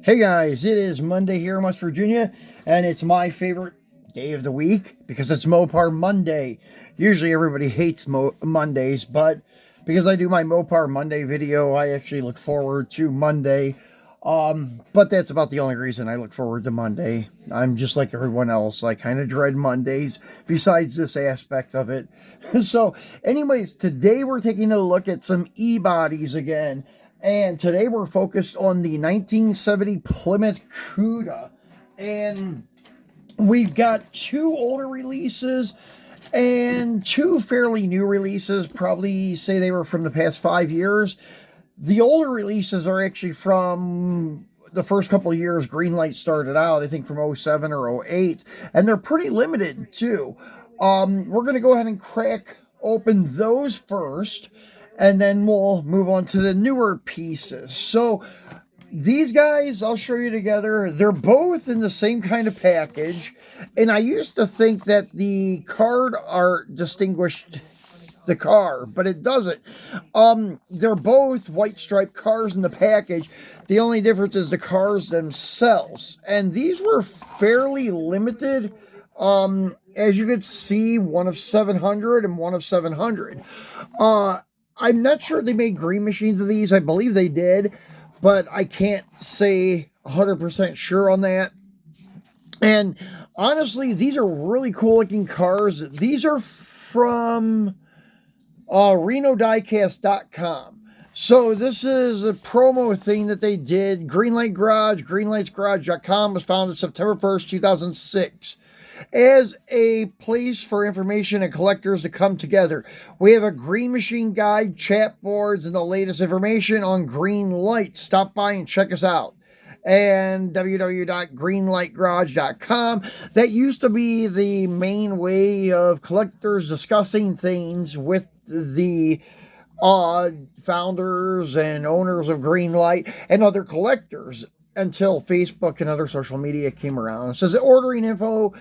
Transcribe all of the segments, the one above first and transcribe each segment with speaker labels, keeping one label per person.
Speaker 1: Hey guys, it is Monday here in West Virginia, and it's my favorite day of the week because it's Mopar Monday. Usually everybody hates Mondays, but because I do my Mopar Monday video, I actually look forward to Monday. But that's about the only reason I look forward to Monday. I'm just like everyone else. I kind of dread Mondays besides this aspect of it. So anyways, today we're taking a look at some e-bodies again. And today we're focused on the 1970 Plymouth Cuda. And we've got two older releases and two fairly new releases. Probably say they were from the past 5 years. The older releases are actually from the first couple of years Greenlight started out, I think from 07 or 08. And they're pretty limited too. We're going to go ahead and crack open those first, and then we'll move on to the newer pieces. So these guys, I'll show you together. They're both in the same kind of package. And I used to think that the card art distinguished the car, but it doesn't. They're both white striped cars in the package. The only difference is the cars themselves. And these were fairly limited. As you could see, one of 700 and one of 700. I'm not sure they made green machines of these. I believe they did, but I can't say 100% sure on that. And honestly, these are really cool looking cars. These are from Diecast.com. So this is a promo thing that they did. Greenlight Garage, greenlightsgarage.com was founded September 1st, 2006. As a place for information and collectors to come together. We have a green machine guide, chat boards, and the latest information on Greenlight. Stop by and check us out. And www.greenlightgarage.com. That used to be the main way of collectors discussing things with the founders and owners of Greenlight and other collectors until Facebook and other social media came around. It says ordering info,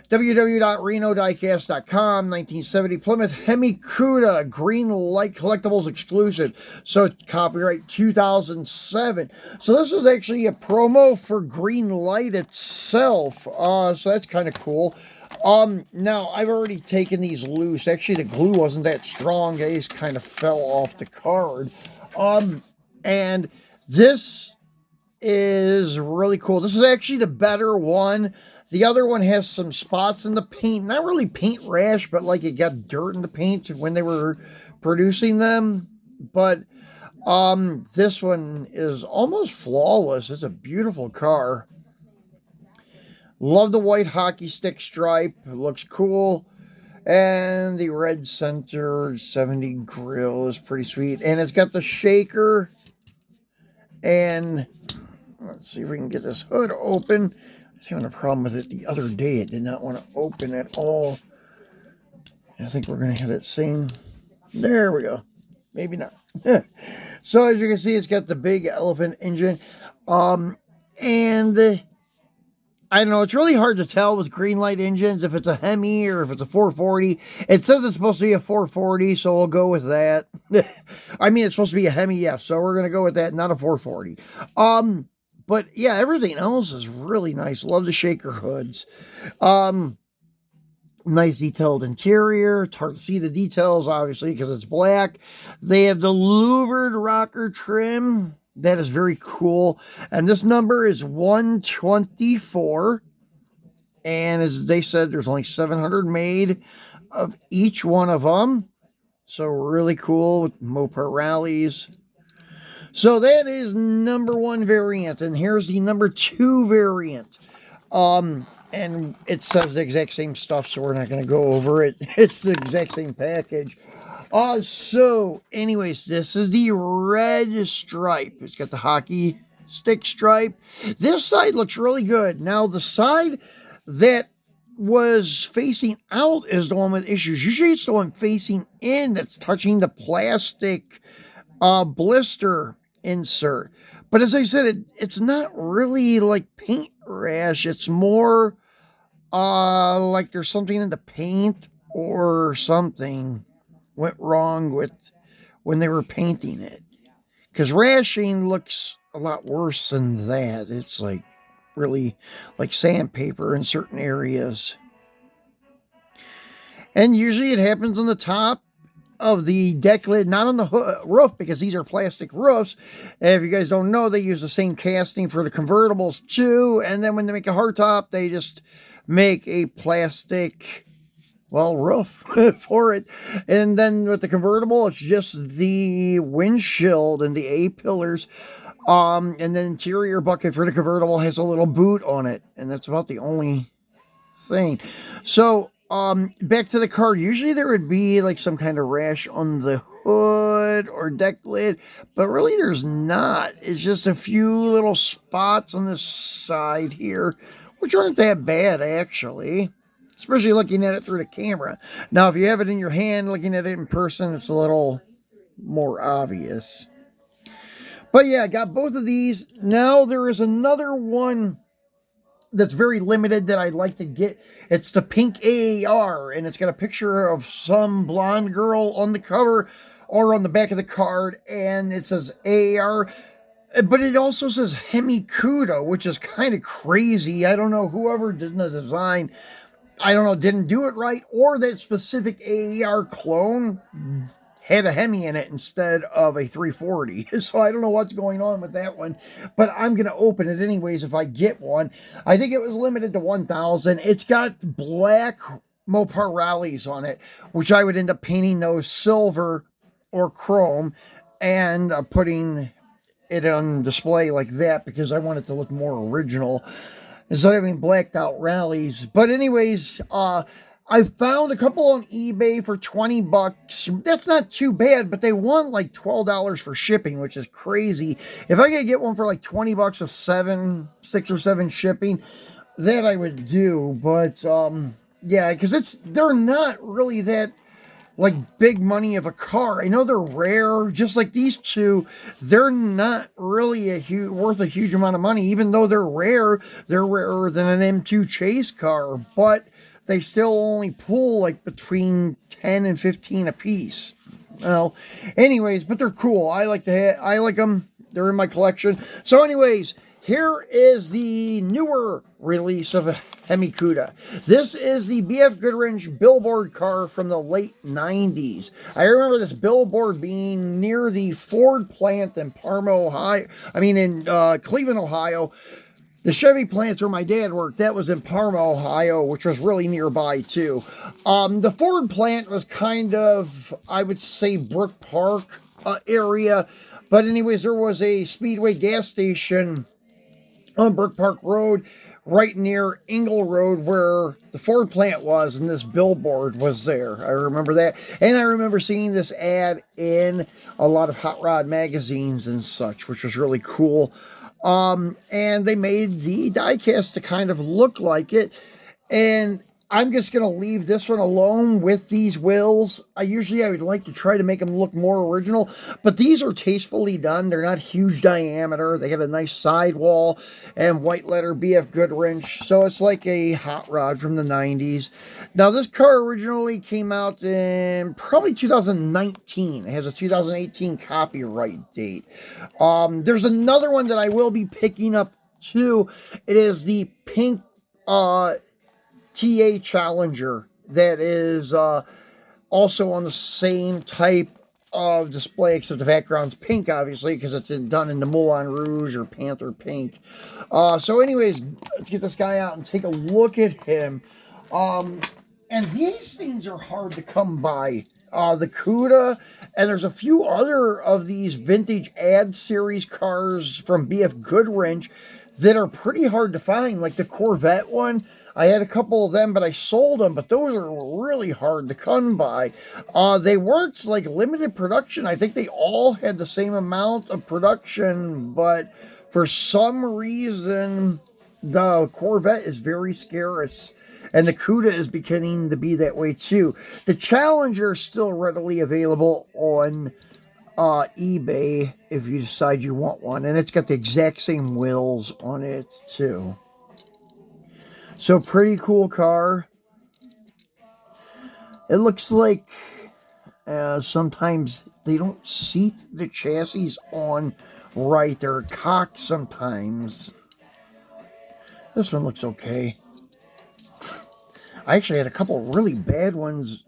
Speaker 1: www.renodiecast.com, 1970 Plymouth Hemi Cuda, Greenlight Collectibles exclusive. So copyright 2007. So this is actually a promo for Greenlight itself. So that's kind of cool. Now I've already taken these loose. Actually, the glue wasn't that strong. They just kind of fell off the card. And this is really cool. This is actually the better one. The other one has some spots in the paint. Not really paint rash, but like it got dirt in the paint when they were producing them. But this one is almost flawless. It's a beautiful car. Love the white hockey stick stripe. It looks cool. And the red center 70 grill is pretty sweet. And it's got the shaker. And let's see if we can get this hood open. I was having a problem with it the other day. It did not want to open at all. I think we're going to have it same. There we go. Maybe not. So as you can see, it's got the big elephant engine. And I don't know. It's really hard to tell with Greenlight engines if it's a Hemi or if it's a 440. It says it's supposed to be a 440, so we'll go with that. I mean, it's supposed to be a Hemi, yes. So we're going to go with that, not a 440. But yeah, everything else is really nice. Love the shaker hoods. Nice detailed interior. It's hard to see the details, obviously, because it's black. They have the louvered rocker trim. That is very cool. And this number is 124. And as they said, there's only 700 made of each one of them. So really cool with Mopar rallies. So that is number one variant, and here's the number two variant. And it says the exact same stuff, so we're not going to go over it. It's the exact same package. So anyways, this is the red stripe. It's got the hockey stick stripe. This side looks really good. Now, the side that was facing out is the one with issues. Usually it's the one facing in that's touching the plastic blister insert. But as I said, it's not really like paint rash. It's more like there's something in the paint or something went wrong with when they were painting it. Because rashing looks a lot worse than that. It's like really like sandpaper in certain areas. And usually it happens on the top of the deck lid, not on the roof, because these are plastic roofs. And if you guys don't know, they use the same casting for the convertibles too. And then when they make a hardtop, they just make a plastic, well, roof for it. And then with the convertible, it's just the windshield and the A-pillars. And the interior bucket for the convertible has a little boot on it. And that's about the only thing. So, back to the car. Usually there would be like some kind of rash on the hood or deck lid, but really there's not. It's just a few little spots on the side here, which aren't that bad actually, especially looking at it through the camera. Now, if you have it in your hand, looking at it in person, it's a little more obvious. But yeah, I got both of these. Now there is another one that's very limited that I'd like to get. It's the pink AAR, and it's got a picture of some blonde girl on the cover or on the back of the card, and it says AAR, but it also says Hemi Cuda, which is kind of crazy. I don't know, whoever did the design, I don't know, didn't do it right, or that specific AAR clone had a Hemi in it instead of a 340. So I don't know what's going on with that one, but I'm going to open it anyways if I get one. I think it was limited to 1,000. It's got black Mopar rallies on it, which I would end up painting those silver or chrome and putting it on display like that because I want it to look more original instead of having blacked out rallies. But anyways, I found a couple on eBay for 20 bucks. That's not too bad, but they want like $12 for shipping, which is crazy. If I could get one for like 20 bucks of 6 or 7 shipping, that I would do. But yeah, because they're not really that like big money of a car. I know they're rare, just like these two. They're not really worth a huge amount of money, even though they're rare. They're rarer than an M2 Chase car, but they still only pull like between 10 and 15 a piece. Well, anyways, but they're cool. I like them. They're in my collection. So anyways, here is the newer release of a Hemi Cuda. This is the B.F. Goodrich Billboard car from the late 90s. I remember this Billboard being near the Ford plant in Cleveland, Ohio. The Chevy plants where my dad worked, that was in Parma, Ohio, which was really nearby too. The Ford plant was kind of, I would say, Brook Park area. But anyways, there was a Speedway gas station on Brook Park Road, right near Ingle Road, where the Ford plant was, and this billboard was there. I remember that. And I remember seeing this ad in a lot of hot rod magazines and such, which was really cool. And they made the diecast to kind of look like it. And I'm just going to leave this one alone with these wheels. I would like to try to make them look more original, but these are tastefully done. They're not huge diameter. They have a nice sidewall and white letter BF Goodrich. So it's like a hot rod from the 90s. Now, this car originally came out in probably 2019. It has a 2018 copyright date. There's another one that I will be picking up too. It is the pink, TA Challenger that is also on the same type of display, except the background's pink, obviously, because it's done in the Moulin Rouge or Panther pink. So anyways, let's get this guy out and take a look at him. And these things are hard to come by. The Cuda, and there's a few other of these vintage ad series cars from B.F. Goodrich that are pretty hard to find, like the Corvette one. I had a couple of them, but I sold them, but those are really hard to come by. They weren't like limited production. I think they all had the same amount of production, but for some reason, the Corvette is very scarce, and the Cuda is beginning to be that way too. The Challenger is still readily available on eBay if you decide you want one, and it's got the exact same wheels on it too. So pretty cool car. It looks like sometimes they don't seat the chassis on right. They're cocked sometimes. This one looks okay. I actually had a couple really bad ones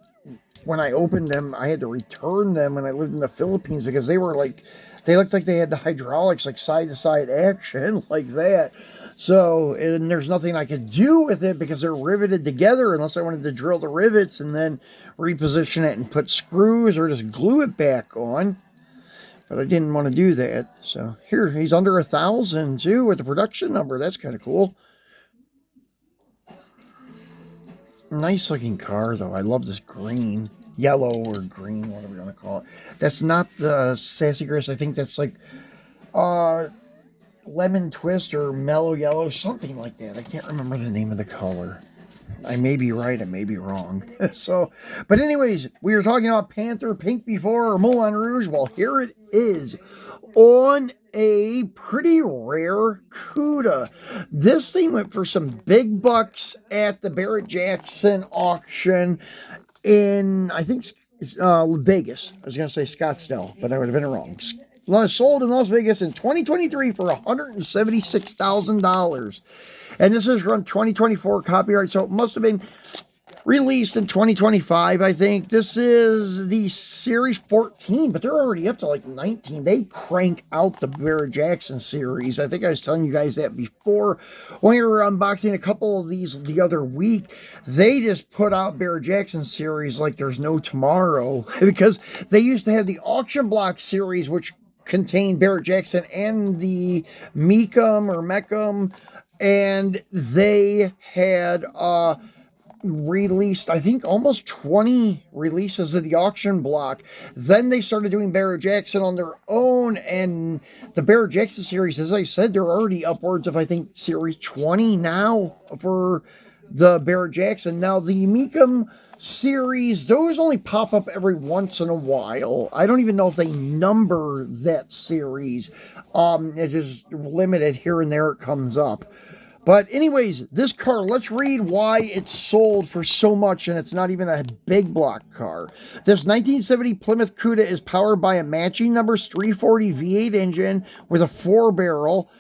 Speaker 1: when I opened them. I had to return them when I lived in the Philippines because they looked like they had the hydraulics, like side to side action, like that. So, and there's nothing I could do with it because they're riveted together unless I wanted to drill the rivets and then reposition it and put screws or just glue it back on. But I didn't want to do that. So here, he's under 1,000 too with the production number. That's kind of cool. Nice looking car though. I love this green, yellow or green, whatever you want to call it. That's not the Sassy Grace. I think that's like lemon twist or mellow yellow, something like that. I can't remember the name of the color. I may be right, I may be wrong. So, but anyways, we were talking about Panther Pink before, or Moulin Rouge. Well, here it is on a pretty rare Cuda. This thing went for some big bucks at the Barrett Jackson auction in, I think, Vegas. I was going to say Scottsdale, but I would have been wrong. Sold in Las Vegas in 2023 for $176,000. And this is from 2024 copyright, so it must have been released in 2025, I think. This is the Series 14, but they're already up to like 19. They crank out the Barrett Jackson series. I think I was telling you guys that before when we were unboxing a couple of these the other week. They just put out Barrett Jackson series like there's no tomorrow because they used to have the auction block series, which contained Barrett Jackson and the Mecum, and they had released, I think, almost 20 releases of the auction block. Then they started doing Barrett Jackson on their own, and the Barrett Jackson series, as I said, they're already upwards of, I think, series 20 now for the Barrett Jackson. Now, the Mecum series, those only pop up every once in a while. I don't even know if they number that series. It's just limited here and there it comes up. But anyways, this car, let's read why it's sold for so much, and it's not even a big block car. This 1970 Plymouth Cuda is powered by a matching numbers 340 V8 engine with a 4-barrel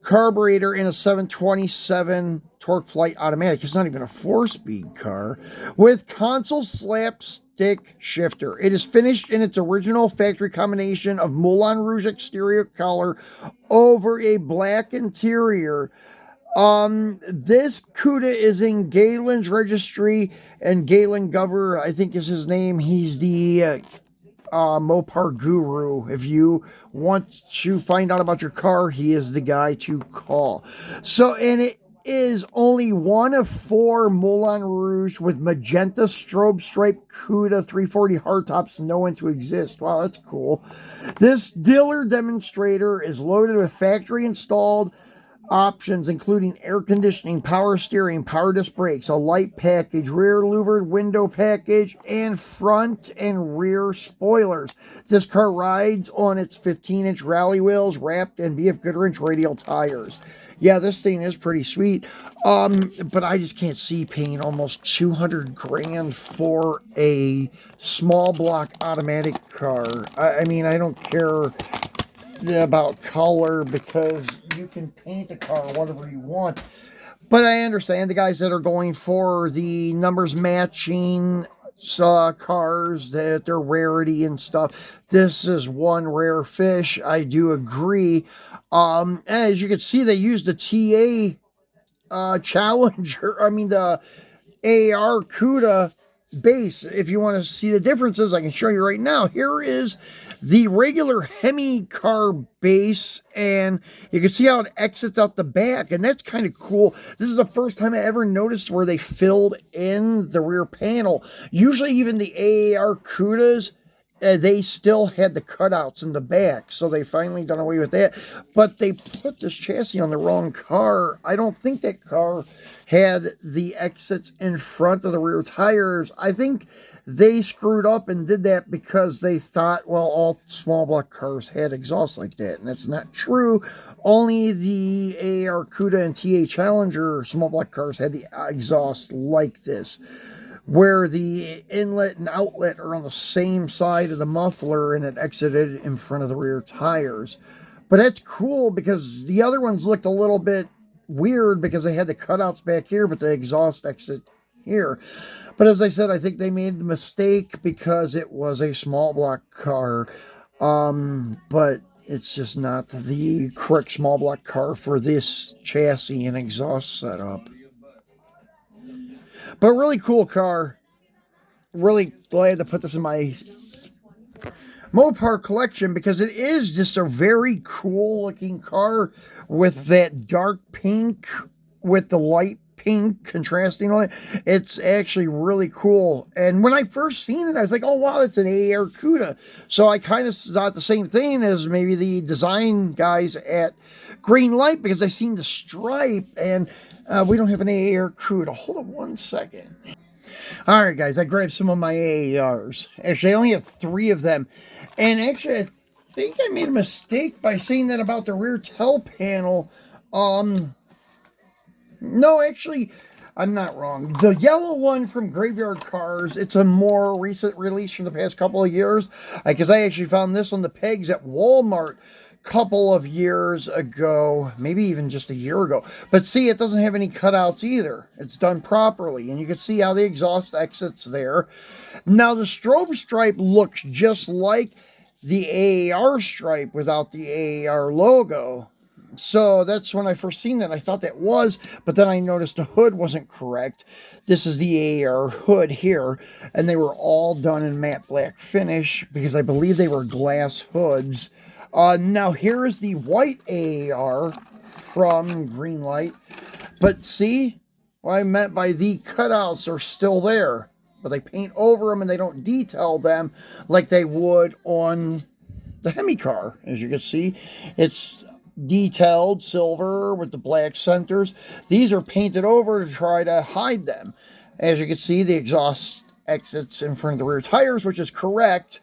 Speaker 1: carburetor and a 727 torque flight automatic. It's not even a 4-speed car. With console slapstick shifter. It is finished in its original factory combination of Moulin Rouge exterior color over a black interior. This Cuda is in Galen's registry, and Galen Gover, I think is his name. He's the Mopar guru. If you want to find out about your car, he is the guy to call. So, and it is only one of 4 Moulin Rouge with magenta strobe stripe Cuda 340 hardtops known to exist. Wow, that's cool. This dealer demonstrator is loaded with factory installed options including air conditioning, power steering, power disc brakes, a light package, rear louvered window package, and front and rear spoilers. This car rides on its 15-inch rally wheels wrapped in BF Goodwrench radial tires. Yeah, this thing is pretty sweet. But I just can't see paying almost $200,000 for a small block automatic car. I mean, I don't care about color because you can paint the car whatever you want, but I understand the guys that are going for the numbers matching cars, that they're rarity and stuff. This is one rare fish. I do agree. As you can see, they used the TA Challenger, I mean the AR Cuda base. If you want to see the differences, I can show you right now. Here is the regular Hemi car base, and you can see how it exits out the back, and that's kind of cool. This is the first time I ever noticed where they filled in the rear panel. Usually even the AAR Cudas, they still had the cutouts in the back, so they finally done away with that. But they put this chassis on the wrong car. I don't think that car had the exits in front of the rear tires. I think they screwed up and did that because they thought, well, all small block cars had exhaust like that, and that's not true. Only the AAR Cuda and TA Challenger small block cars had the exhaust like this. where the inlet and outlet are on the same side of the muffler, and it exited in front of the rear tires. But that's cool because the other ones looked a little bit weird because they had the cutouts back here, but the exhaust exit here. But as I said, I think they made a mistake because it was a small block car. But it's just not the correct small block car for this chassis and exhaust setup. But really cool car. Really glad to put this in my Mopar collection because it is just a very cool looking car with that dark pink with the light pink contrasting on it. It's actually really cool. And when I first seen it, I was like, oh wow, it's an AAR Cuda. So I kind of thought the same thing as maybe the design guys at Greenlight because I seen the stripe, and we don't have an AAR Cuda. Hold on one second. All right, guys, I grabbed some of my AARs. Actually, I only have 3 of them. And actually, I think I made a mistake by saying that about the rear tail panel. No, actually, I'm not wrong. The yellow one from Graveyard Cars, it's a more recent release from the past couple of years. Because I actually found this on the pegs at Walmart couple of years ago, maybe even just a year ago. But see, it doesn't have any cutouts either. It's done properly, and you can see how the exhaust exits there. Now the strobe stripe looks just like the AAR stripe without the AAR logo. So that's when I first seen that. I thought that was, but then I noticed the hood wasn't correct. This is the AAR hood here, and they were all done in matte black finish because I believe they were glass hoods. Now here is the white AAR from Greenlight, but see what I meant by the cutouts are still there, but they paint over them and they don't detail them like they would on the Hemi car. As you can see, it's detailed silver with the black centers. These are painted over to try to hide them. As you can see, the exhaust exits in front of the rear tires, which is correct.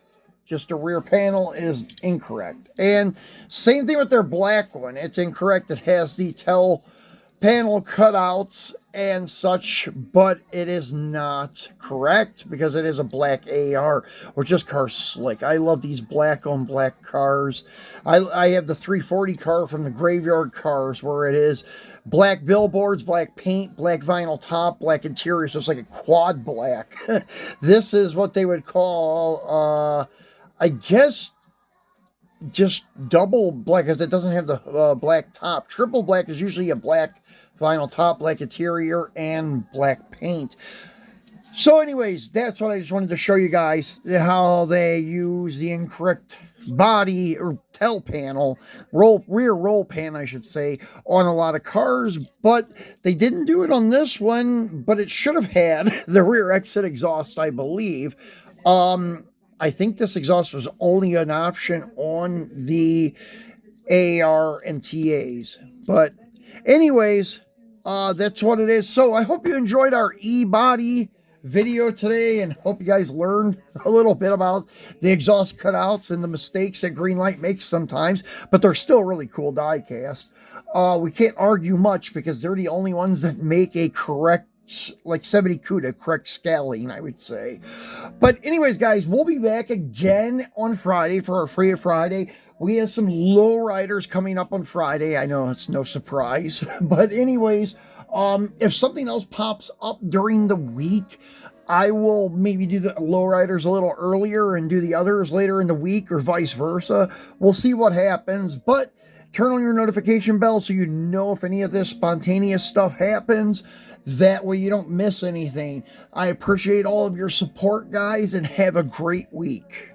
Speaker 1: Just the rear panel is incorrect. And same thing with their black one. It's incorrect. It has the tail panel cutouts and such, but it is not correct because it is a black AR, which this car's slick. I love these black on black cars. I have the 340 car from the Graveyard Cars where it is black billboards, black paint, black vinyl top, black interior. So it's like a quad black. This is what they would call, I guess, just double black because it doesn't have the black top. Triple black is usually a black vinyl top, black interior, and black paint. So anyways, that's what I just wanted to show you guys, how they use the incorrect body or tail panel, rear roll pan, I should say, on a lot of cars, but they didn't do it on this one, but it should have had the rear exit exhaust, I believe. I think this exhaust was only an option on the AR and TAs. But anyways, that's what it is. So I hope you enjoyed our e-body video today and hope you guys learned a little bit about the exhaust cutouts and the mistakes that Greenlight makes sometimes, but they're still really cool diecast. We can't argue much because they're the only ones that make a correct, like 70 Cuda, correct scaling, I would say. But anyways, guys, we'll be back again on Friday for our Free Friday. We have some lowriders coming up on Friday. I know it's no surprise. But anyways, if something else pops up during the week, I will maybe do the lowriders a little earlier and do the others later in the week or vice versa. We'll see what happens. But turn on your notification bell so you know if any of this spontaneous stuff happens. That way you don't miss anything. I appreciate all of your support, guys, and have a great week.